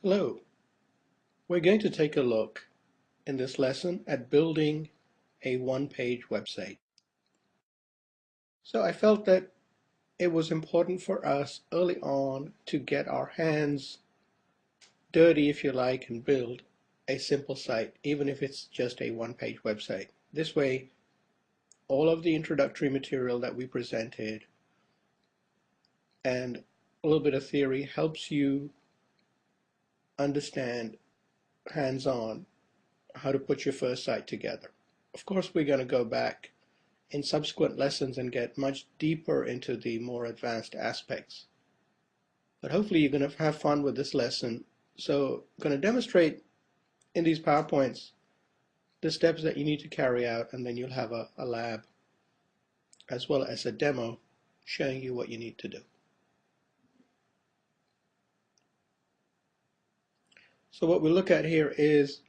Hello, we're going to take a look in this lesson at building a one-page website. So I felt that it was important for us early on to get our hands dirty, if you like, and build a simple site, even if it's just a one-page website. This way, all of the introductory material that we presented and a little bit of theory helps you understand hands-on how to put your first site together. Of course, we're going to go back in subsequent lessons and get much deeper into the more advanced aspects. But hopefully you're going to have fun with this lesson. So I'm going to demonstrate in these PowerPoints the steps that you need to carry out, and then you'll have a lab as well as a demo showing you what you need to do. So what we look at here is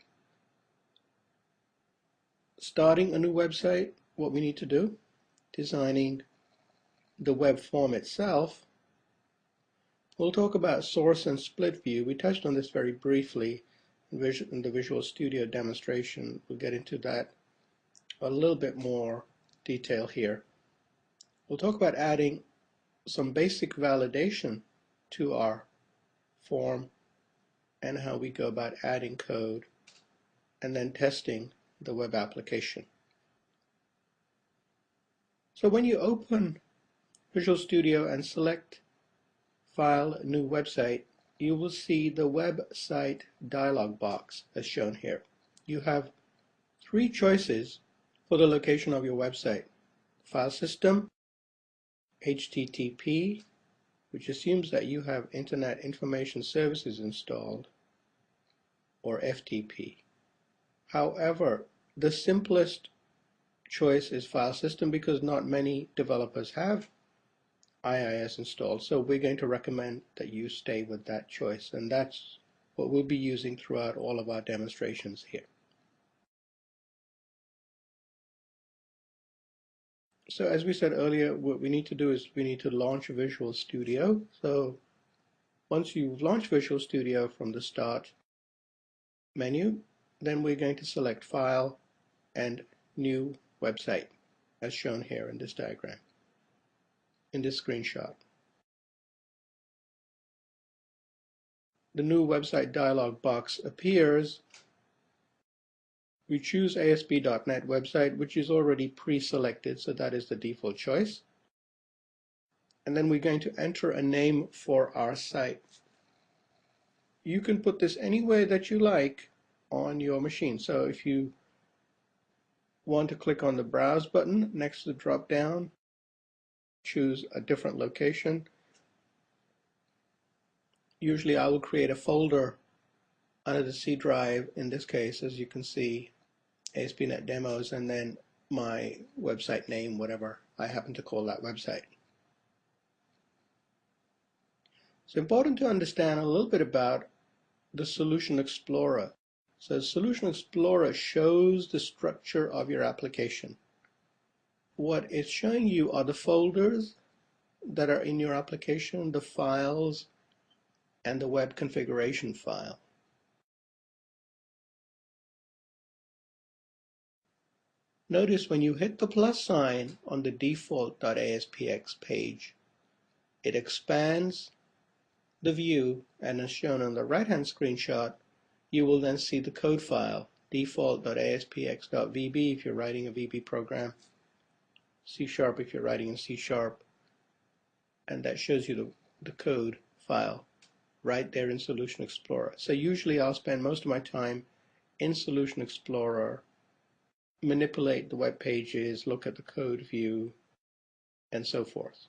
starting a new website, what we need to do, designing the web form itself. We'll talk about source and split view. We touched on this very briefly in the Visual Studio demonstration. We'll get into that a little bit more detail here. We'll talk about adding some basic validation to our form and how we go about adding code and then testing the web application. So when you open Visual Studio and select File, New Website, you will see the website dialog box as shown here. You have three choices for the location of your website: file system, HTTP, which assumes that you have Internet Information Services installed, or FTP. However, the simplest choice is file system because not many developers have IIS installed, so we're going to recommend that you stay with that choice, and that's what we'll be using throughout all of our demonstrations here. So as we said earlier, what we need to do is we need to launch Visual Studio. So once you've launched Visual Studio from the Start menu, then we're going to select File and New Website, as shown here in this diagram, in this screenshot. The New Website dialog box appears. We choose ASP.NET website, which is already pre-selected, so that is the default choice. And then we're going to enter a name for our site. You can put this any way that you like on your machine. So if you want to click on the Browse button next to the drop-down, choose a different location. Usually I will create a folder under the C drive, in this case, as you can see, ASP.NET Demos, and then my website name, whatever I happen to call that website. It's important to understand a little bit about the Solution Explorer. So Solution Explorer shows the structure of your application. What it's showing you are the folders that are in your application, the files, and the web configuration file. Notice when you hit the plus sign on the default.aspx page, it expands the view, and as shown on the right-hand screenshot, you will then see the code file, default.aspx.vb if you're writing a VB program, C# if you're writing in C#, and that shows you the code file right there in Solution Explorer. So usually I'll spend most of my time in Solution Explorer, manipulate the web pages, look at the code view, and so forth.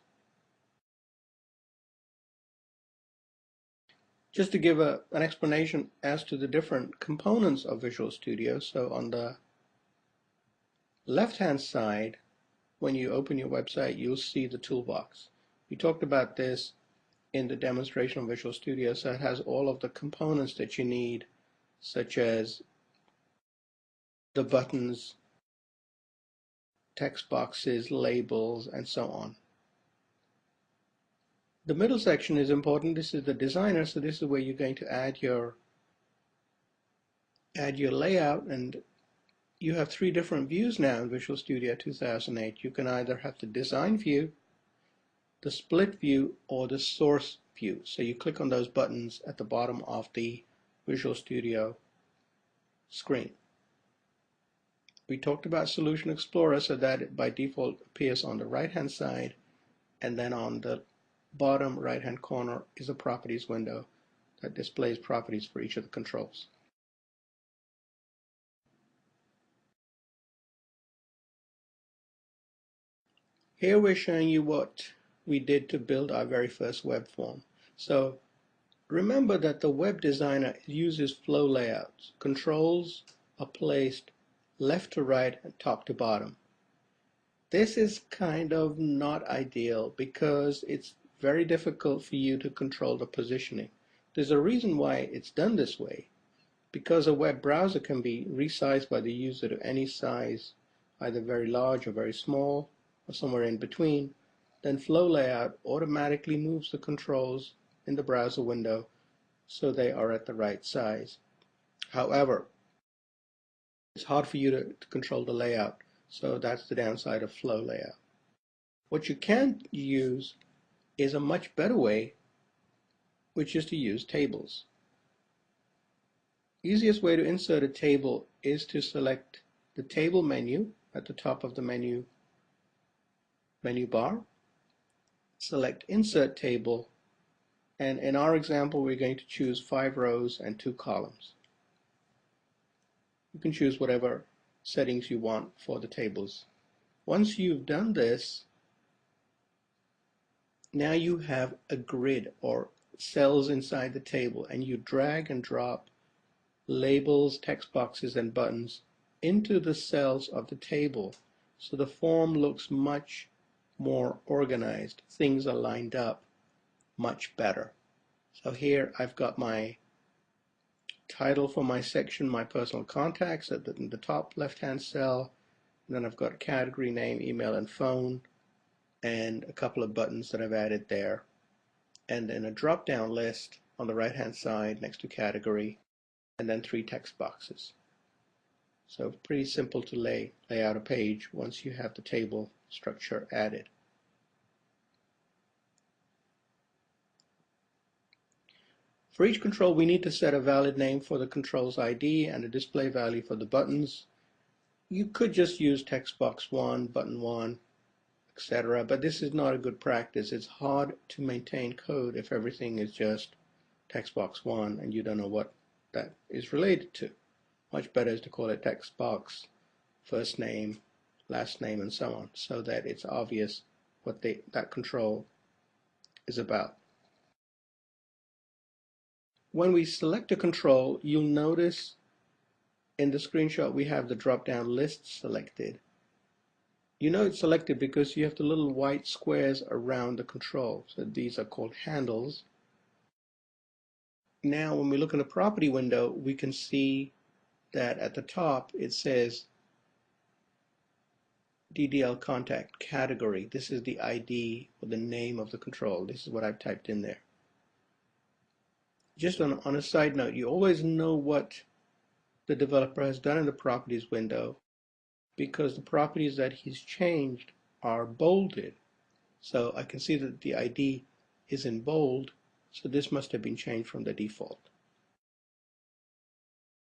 Just to give an explanation as to the different components of Visual Studio, so on the left-hand side, when you open your website, you'll see the toolbox. We talked about this in the demonstration of Visual Studio, so it has all of the components that you need, such as the buttons, text boxes, labels, and so on. The middle section is important. This is the designer, so this is where you're going to add your layout, and you have three different views now in Visual Studio 2008. You can either have the design view, the split view, or the source view. So you click on those buttons at the bottom of the Visual Studio screen. We talked about Solution Explorer, so that it by default appears on the right hand side, and then on the bottom right hand corner is a properties window that displays properties for each of the controls. Here we're showing you what we did to build our very first web form. So remember that the web designer uses flow layouts. Controls are placed left to right and top to bottom. This is kind of not ideal because it's very difficult for you to control the positioning. There's a reason why it's done this way. Because a web browser can be resized by the user to any size, either very large or very small, or somewhere in between, then Flow Layout automatically moves the controls in the browser window so they are at the right size. However, it's hard for you to control the layout, so that's the downside of Flow Layout. What you can use is a much better way, which is to use tables. Easiest way to insert a table is to select the table menu at the top of the menu bar, select Insert Table, and in our example we're going to choose 5 rows and 2 columns. You can choose whatever settings you want for the tables. Once you've done this, now you have a grid or cells inside the table, and you drag and drop labels, text boxes, and buttons into the cells of the table, so the form looks much more organized. Things are lined up much better. So here I've got my title for my section, my personal contacts at the top left hand cell, and then I've got category name, email, and phone, and a couple of buttons that I've added there, and then a drop down list on the right hand side next to category, and then 3 text boxes. So pretty simple to lay out a page once you have the table structure added. For each control, we need to set a valid name for the control's ID and a display value for the buttons. You could just use text box 1, button 1, etc., but this is not a good practice. It's hard to maintain code if everything is just text box 1 and you don't know what that is related to. Much better is to call it text box, first name, last name, and so on, so that it's obvious what that control is about. When we select a control, you'll notice in the screenshot we have the drop-down list selected. You know it's selected because you have the little white squares around the control. So these are called handles. Now when we look in the property window, we can see that at the top it says DDL contact category. This is the ID or the name of the control. This is what I've typed in there. Just on a side note, you always know what the developer has done in the properties window because the properties that he's changed are bolded. So I can see that the ID is in bold, so this must have been changed from the default.